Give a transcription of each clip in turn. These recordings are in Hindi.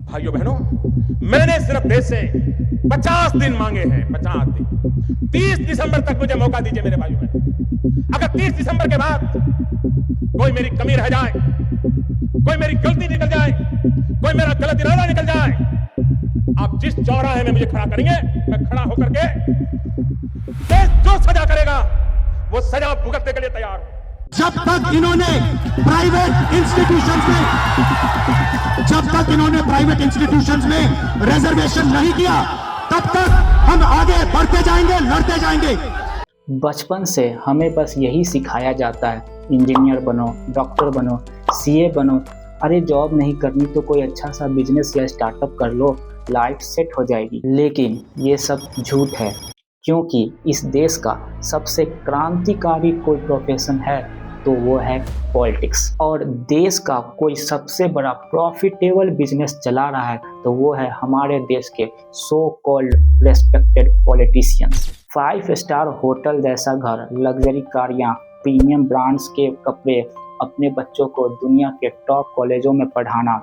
भाइयों बहनों, मैंने सिर्फ देश से 50 दिन मांगे हैं, 50 दिन। 30 दिसंबर तक मुझे मौका दीजिए मेरे भाइयों बहनों। अगर 30 दिसंबर के बाद कोई मेरी कमी रह जाए, कोई मेरी गलती निकल जाए, कोई मेरा गलत इरादा निकल जाए, आप जिस चौराहे में मुझे खड़ा करेंगे, मैं खड़ा होकर के देश जो सजा करेगा वो सजा भुगतने के लिए तैयार हूं। जब तक इन्होंने प्राइवेट इंस्टीट्यूशंस में रिजर्वेशन नहीं किया, तब तक हम आगे बढ़ते जाएंगे, लड़ते जाएंगे। बचपन से हमें बस यही सिखाया जाता है, इंजीनियर बनो, डॉक्टर बनो, सीए बनो। अरे जॉब नहीं करनी तो कोई अच्छा सा बिजनेस या स्टार्टअप कर लो, लाइफ सेट हो जाएगी। लेकिन ये सब झूठ है, क्योंकि इस देश का सबसे क्रांतिकारी कोई प्रोफेशन है तो वो है पॉलिटिक्स। और देश का कोई सबसे बड़ा प्रॉफिटेबल बिजनेस चला रहा है तो वो है हमारे देश के so called respected politicians. 5 star hotel जैसा घर, लग्जरी कारियाँ, प्रीमियम ब्रांड्स के कपड़े, अपने बच्चों को दुनिया के टॉप कॉलेजों में पढ़ाना,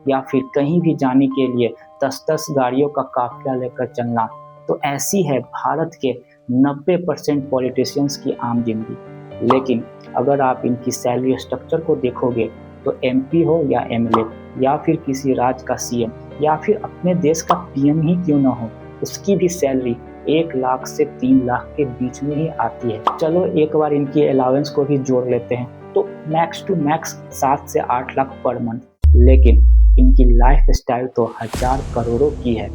या फिर कहीं भी जाने के लिए 10-10 गाड़ियों का काफिला लेकर चलना। तो ऐसी है भारत के 90% पॉलिटिशियंस की आम जिंदगी। लेकिन अगर आप इनकी सैलरी स्ट्रक्चर को देखोगे तो एमपी हो या एमएलए या फिर किसी राज्य का सीएम या फिर अपने देश का पीएम ही क्यों ना हो, उसकी भी सैलरी 1 लाख से 3 लाख के बीच में ही आती है। चलो एक बार इनकी अलाउंस को भी जोड़ लेते हैं तो मैक्स टू मैक्स 7 से 8 लाख पर मंथ। लेकिन इनकी लाइफ स्टाइल तो 1000 करोड़ों की है।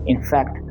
In fact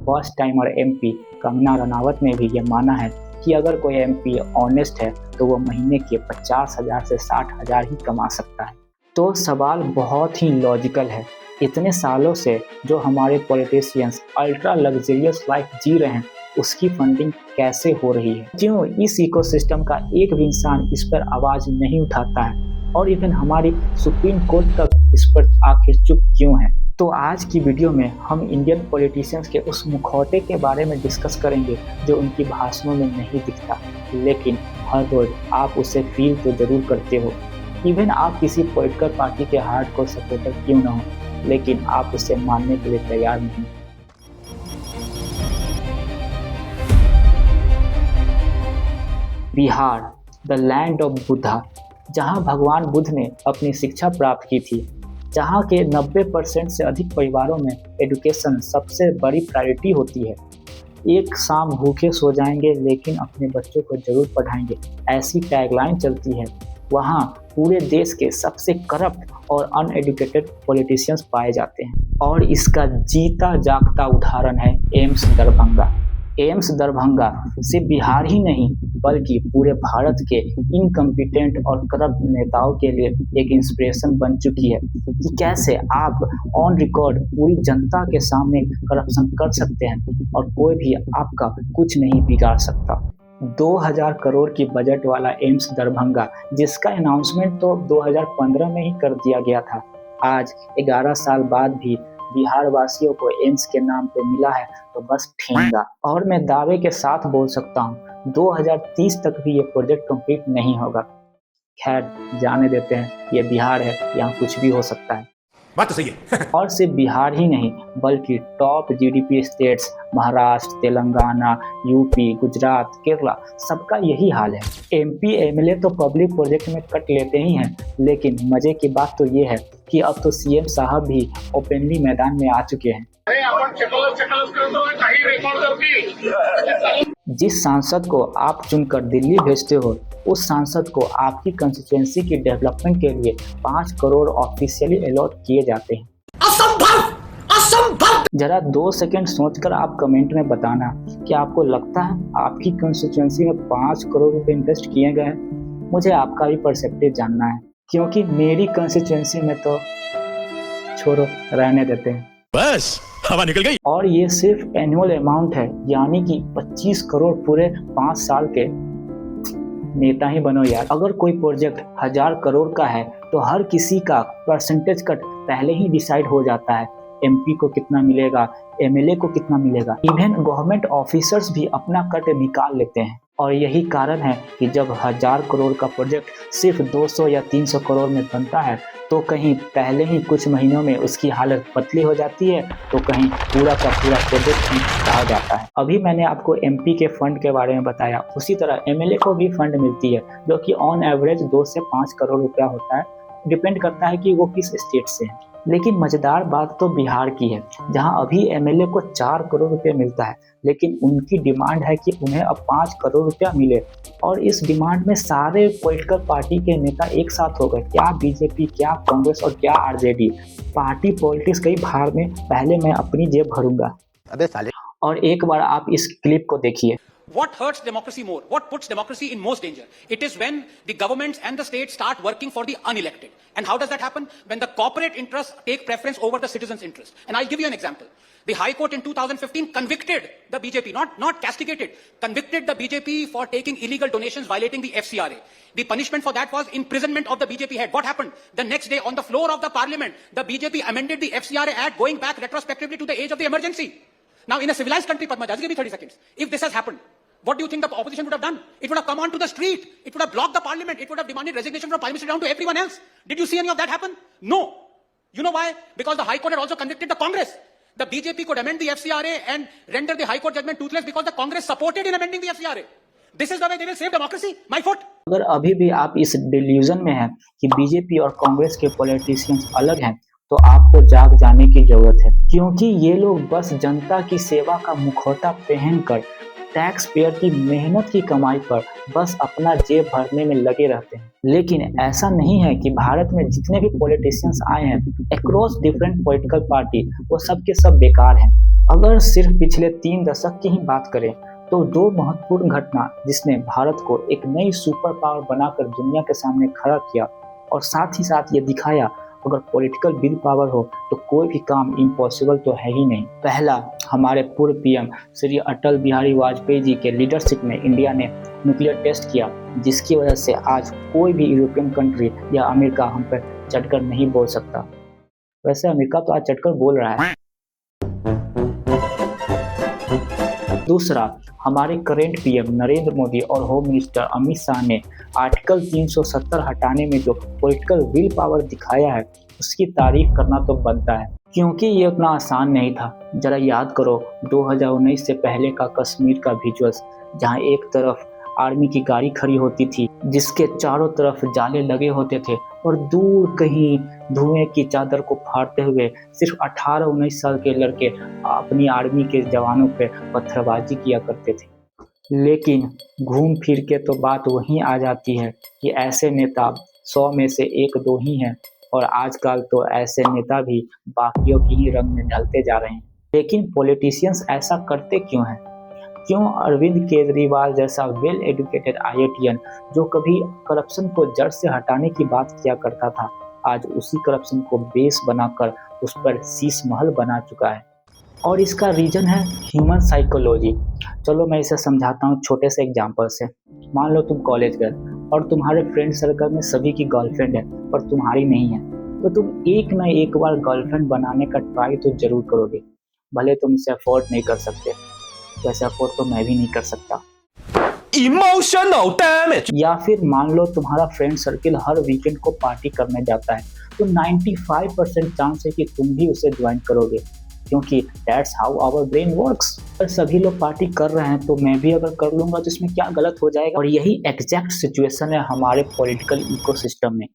first timer MP Kangana Ranaut ने भी ये माना है कि अगर कोई एमपी ऑनेस्ट है तो वो महीने के 50,000 से 60,000 ही कमा सकता है। तो सवाल बहुत ही लॉजिकल है, इतने सालों से जो हमारे पॉलिटिशियंस अल्ट्रा लग्जरियस लाइफ जी रहे हैं, उसकी फंडिंग कैसे हो रही है? क्यों इस इकोसिस्टम का एक भी इंसान इस पर आवाज़ नहीं उठाता है? और इवन हमारी सुप्रीम कोर्ट तक इस पर आखिर चुप क्यों है? तो आज की वीडियो में हम इंडियन पॉलिटिशियंस के उस मुखौटे के बारे में डिस्कस करेंगे जो उनकी भाषणों में नहीं दिखता, लेकिन हर रोज आप उसे फील तो जरूर करते हो। इवन आप किसी पॉलिटिकल पार्टी के हार्डकोर सपोर्टर क्यों ना हो, लेकिन आप उसे मानने के लिए तैयार नहीं। Bihar, the land of Buddha, जहां भगवान बुद्ध ने अपनी शिक्षा प्राप्त की थी, जहां के 90% से अधिक परिवारों में एजुकेशन सबसे बड़ी प्रायोरिटी होती है। एक शाम भूखे सो जाएंगे लेकिन अपने बच्चों को जरूर पढ़ाएंगे, ऐसी टैगलाइन चलती है। वहां पूरे देश के सबसे करप्ट और अनएडुकेटेड पॉलिटिशियंस पाए जाते हैं। और इसका जीता जागता उदाहरण है एम्स दरभंगा। एम्स दरभंगा सिर्फ बिहार ही नहीं बल्कि पूरे भारत के इनकम्पिटेंट और करप्ट नेताओं के लिए एक इंस्पिरेशन बन चुकी है कि कैसे आप ऑन रिकॉर्ड पूरी जनता के सामने करप्शन कर सकते हैं और कोई भी आपका कुछ नहीं बिगाड़ सकता। 2000 करोड़ की बजट वाला एम्स दरभंगा, जिसका अनाउंसमेंट तो 2015 में ही कर दिया गया था, आज 11 साल बाद भी बिहार वासियों को एम्स के नाम पे मिला है तो बस ठेंगा। और मैं दावे के साथ बोल सकता हूँ 2030 तक भी ये प्रोजेक्ट कंप्लीट नहीं होगा। खैर जाने देते हैं, ये बिहार है, यहाँ कुछ भी हो सकता है। बात तो सही है। और सिर्फ बिहार ही नहीं बल्कि top GDP states Maharashtra, Telangana, UP, Gujarat, Kerala, सबका यही हाल है। एमपी एमएलए तो पब्लिक प्रोजेक्ट में कट लेते ही हैं, लेकिन मजे की बात तो ये है कि अब तो सीएम साहब भी ओपनली मैदान में आ चुके हैं। जिस सांसद को आप चुनकर दिल्ली भेजते हो, उस सांसद को आपकी कंस्टिट्यूएंसी की डेवलपमेंट के लिए 5 करोड़ ऑफिशियली अलॉट किए जाते हैं। असंभव! जरा 2 सेकंड सोचकर आप कमेंट में बताना कि आपको लगता है आपकी कंस्टिट्यूएंसी में 5 करोड़ रुपए इन्वेस्ट किए गए हैं? मुझे आपका भी पर्सपेक्टिव जानना है, क्योंकि मेरी कंस्टिट्यूएंसी में तो छोड़ो, रहने देते हैं, बस हवा निकल गई। और ये सिर्फ एनुअल अमाउंट है, यानी कि 25 करोड़ पूरे 5 साल के। नेता ही बनो यार। अगर कोई प्रोजेक्ट 1000 करोड़ का है तो हर किसी का परसेंटेज कट पहले ही डिसाइड हो जाता है। एमपी को कितना मिलेगा, एमएलए को कितना मिलेगा, इवन गवर्नमेंट ऑफिसर्स भी अपना कट निकाल लेते हैं। और यही कारण है कि जब 1000 करोड़ का प्रोजेक्ट सिर्फ 200 या 300 करोड़ में बनता है तो कहीं पहले ही कुछ महीनों में उसकी हालत पतली हो जाती है तो कहीं पूरा का पूरा प्रोजेक्ट ही कहा जाता है। अभी मैंने आपको एमपी के फंड के बारे में बताया, उसी तरह एमएलए को भी फंड मिलती है जो कि ऑन एवरेज 2 से 5 करोड़ रुपया होता है, डिपेंड करता है कि वो किस स्टेट से है। लेकिन मजेदार बात तो बिहार की है जहां अभी एमएलए को 4 करोड़ रुपये मिलता है, लेकिन उनकी डिमांड है कि उन्हें अब 5 करोड़ रुपया मिले और इस डिमांड में सारे पॉलिटिकल पार्टी के नेता एक साथ हो गए, क्या बीजेपी, क्या कांग्रेस और क्या आरजेडी। पार्टी पॉलिटिक्स कई भाड़ में, पहले मैं अपनी जेब भरूंगा। अबे साले। और एक बार आप इस क्लिप को देखिए। What hurts democracy more? What puts democracy in most danger? It is when the governments and the states start working for the unelected. And how does that happen? When the corporate interests take preference over the citizens' interest. And I'll give you an example. The High Court in 2015 convicted the BJP, not castigated, convicted the BJP for taking illegal donations violating the FCRA. The punishment for that was imprisonment of the BJP head. What happened? The next day on the floor of the parliament, the BJP amended the FCRA Act going back retrospectively to the age of the emergency. Now in a civilized country, Padma, just give me 30 seconds. If this has happened, what do you think the opposition would have done? It would have come onto the street. It would have blocked the parliament. It would have demanded resignation from Prime Minister down to everyone else. Did you see any of that happen? No. You know why? Because the High Court had also convicted the Congress. The BJP could amend the FCRA and render the High Court judgment toothless because the Congress supported in amending the FCRA. This is the way they will save democracy. My foot. अगर अभी भी आप इस डिल्यूजन में हैं कि बीजेपी और कांग्रेस के पॉलिटिशियंस अलग हैं तो आपको जाग जाने की जरूरत है, क्योंकि ये लोग बस जनता की सेवा का मुखौटा पहनकर टैक्स पेयर की मेहनत की कमाई पर बस अपना जेब भरने में लगे रहते हैं। लेकिन ऐसा नहीं है कि भारत में जितने भी पॉलिटिशियंस आए हैं अक्रॉस डिफरेंट पॉलिटिकल पार्टी वो सब के सब बेकार हैं। अगर सिर्फ पिछले 3 दशक की ही बात करें तो 2 महत्वपूर्ण घटना जिसने भारत को एक नई सुपर पावर बनाकर दुनिया के सामने खड़ा किया और साथ ही साथ ये दिखाया अगर पॉलिटिकल विल पावर हो तो कोई भी काम इम्पॉसिबल तो है ही नहीं। पहला, हमारे पूर्व पीएम श्री अटल बिहारी वाजपेयी जी के लीडरशिप में इंडिया ने न्यूक्लियर टेस्ट किया, जिसकी वजह से आज कोई भी यूरोपियन कंट्री या अमेरिका हम पर चढ़कर नहीं बोल सकता। वैसे अमेरिका तो आज चढ़कर बोल रहा है। दूसरा, हमारे करंट पीएम नरेंद्र मोदी और होम मिनिस्टर अमित शाह ने आर्टिकल 370 हटाने में जो पॉलिटिकल विल पावर दिखाया है उसकी तारीफ करना तो बनता है, क्योंकि ये उतना आसान नहीं था। जरा याद करो 2019 से पहले का कश्मीर का विजुअल्स, जहां एक तरफ आर्मी की गाड़ी खड़ी होती थी जिसके चारों तरफ जाले लगे होते थे और दूर कहीं धुएं की चादर को फाड़ते हुए सिर्फ 18-19 साल के लड़के अपनी आर्मी के जवानों पर पत्थरबाजी किया करते थे। लेकिन घूम फिर के तो बात वहीं आ जाती है कि ऐसे नेता 100 में से 1-2 ही हैं और आजकल तो ऐसे नेता भी बाकियों की ही रंग में ढलते जा रहे हैं। लेकिन पॉलिटिशियंस ऐसा करते क्यों हैं? क्यों अरविंद केजरीवाल जैसा वेल एजुकेटेड आईआईटीएन जो कभी करप्शन को जड़ से हटाने की बात किया करता था, आज उसी करप्शन को बेस बनाकर उस पर शीश महल बना चुका है। और इसका रीजन है ह्यूमन साइकोलॉजी। चलो मैं इसे समझाता हूँ छोटे से एग्जांपल से। मान लो तुम कॉलेज गए और तुम्हारे फ्रेंड सर्कल में सभी की गर्लफ्रेंड है पर तुम्हारी नहीं है, तो तुम एक न एक बार गर्लफ्रेंड बनाने का ट्राई तो जरूर करोगे, भले तुम इसे अफोर्ड नहीं कर सकते। वैसे अफोर्ड तो मैं भी नहीं कर सकता। Emotional damage. या फिर मान लो तुम्हारा फ्रेंड सर्किल हर वीकेंड को पार्टी करने जाता है, तो 95% चांस है कि तुम भी उसे ज्वाइन करोगे, क्योंकि that's how our brain works. अगर सभी लोग पार्टी कर रहे हैं तो मैं भी अगर कर लूंगा तो इसमें क्या गलत हो जाएगा। और यही एग्जैक्ट सिचुएशन है हमारे पॉलिटिकल इकोसिस्टम में,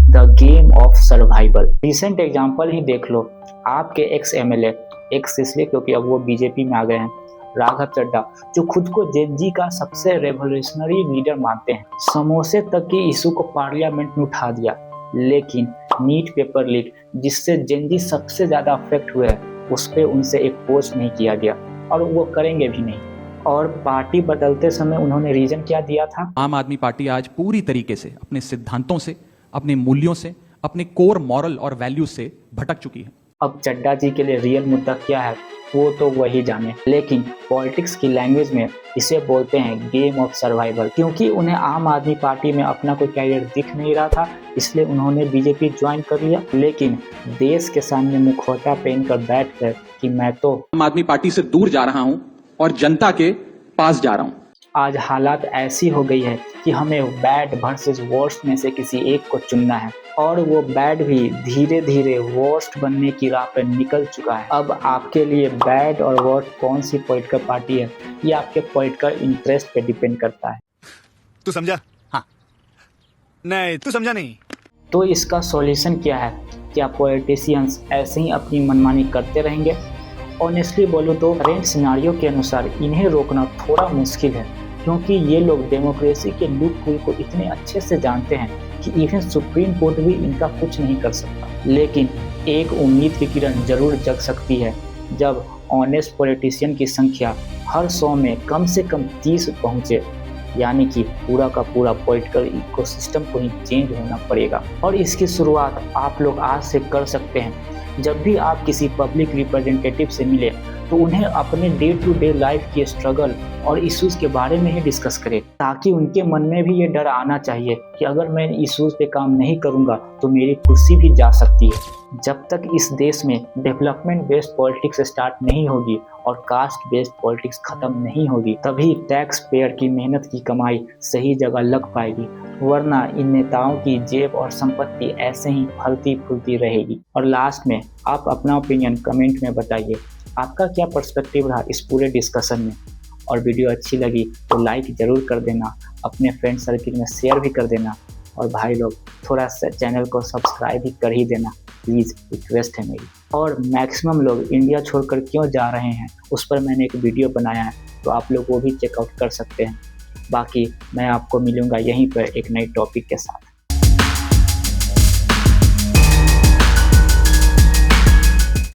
the game of survival. Recent example ही देख लो, आपके एक्स एमएलए, एक्स इसलिए क्योंकि अब वो बीजेपी में आ गए हैं, राघव चड्ढा, जो खुद को जेनजी का सबसे रेवोल्यूशनरी लीडर मानते हैं, समोसे तक की इशू को पार्लियामेंट में उठा दिया। लेकिन नीट पेपर लीक जिससे जेनजी सबसे ज्यादा अफेक्ट हुए हैं उस पर उनसे एक पोस्ट नहीं किया गया और वो करेंगे भी नहीं। और पार्टी बदलते समय उन्होंने रीजन क्या दिया था? आम आदमी पार्टी आज पूरी तरीके से अपने सिद्धांतों से, अपने मूल्यों से, अपने कोर मॉरल और वैल्यूज से भटक चुकी है। अब चड्ढा जी के लिए रियल मुद्दा क्या है वो तो वही जाने, लेकिन पॉलिटिक्स की लैंग्वेज में इसे बोलते हैं गेम ऑफ सर्वाइवल। क्योंकि उन्हें आम आदमी पार्टी में अपना कोई कैरियर दिख नहीं रहा था, इसलिए उन्होंने बीजेपी ज्वाइन कर लिया। लेकिन देश के सामने मुखौटा पहन कर बैठ कर कि मैं तो आम आदमी पार्टी से दूर जा रहा हूं और जनता के पास जा रहा हूं। आज हालात ऐसी हो गई है कि हमें बैड वर्सेस वर्स्ट में से किसी एक को चुनना है, और वो बैड भी धीरे धीरे वर्स्ट बनने की राह पर निकल चुका है। अब आपके लिए बैड और वर्स्ट कौन सी पॉलिटिकल पार्टी है, ये आपके पॉलिटिकल इंटरेस्ट पे डिपेंड करता है। तू समझा? हाँ। नहीं, तू समझा नहीं। तो इसका सॉल्यूशन क्या है? क्या पॉलिटिशियंस ऐसे ही अपनी मनमानी करते रहेंगे? ऑनेस्टली बोलूँ तो करेंट सिनारियो के अनुसार इन्हें रोकना थोड़ा मुश्किल है, क्योंकि ये लोग डेमोक्रेसी के लूप होल को इतने अच्छे से जानते हैं कि इवन सुप्रीम कोर्ट भी इनका कुछ नहीं कर सकता। लेकिन एक उम्मीद की किरण जरूर जग सकती है, जब ऑनेस्ट पॉलिटिशियन की संख्या हर 100 में कम से कम 30 पहुँचे, यानी कि पूरा का पूरा पॉलिटिकल इकोसिस्टम को ही चेंज होना पड़ेगा। और इसकी शुरुआत आप लोग आज से कर सकते हैं। जब भी आप किसी पब्लिक रिप्रेजेंटेटिव से मिले तो उन्हें अपने डे टू डे लाइफ की स्ट्रगल और इश्यूज़ के बारे में ही डिस्कस करें, ताकि उनके मन में भी ये डर आना चाहिए कि अगर मैं इश्यूज़ पे काम नहीं करूँगा तो मेरी कुर्सी भी जा सकती है। जब तक इस देश में डेवलपमेंट बेस्ड पॉलिटिक्स स्टार्ट नहीं होगी और कास्ट बेस्ड पॉलिटिक्स खत्म नहीं होगी, तभी टैक्स पेयर की मेहनत की कमाई सही जगह लग पाएगी, वरना इन नेताओं की जेब और संपत्ति ऐसे ही फलती फूलती रहेगी। और लास्ट में आप अपना ओपिनियन कमेंट में बताइए, आपका क्या पर्सपेक्टिव रहा इस पूरे डिस्कशन में। और वीडियो अच्छी लगी तो लाइक ज़रूर कर देना, अपने फ्रेंड सर्किल में शेयर भी कर देना, और भाई लोग थोड़ा सा चैनल को सब्सक्राइब भी कर ही देना, प्लीज़ रिक्वेस्ट है मेरी। और मैक्सिमम लोग इंडिया छोड़कर क्यों जा रहे हैं उस पर मैंने एक वीडियो बनाया है, तो आप लोग वो भी चेकआउट कर सकते हैं। बाकी मैं आपको मिलूँगा यहीं पर एक नई टॉपिक के साथ।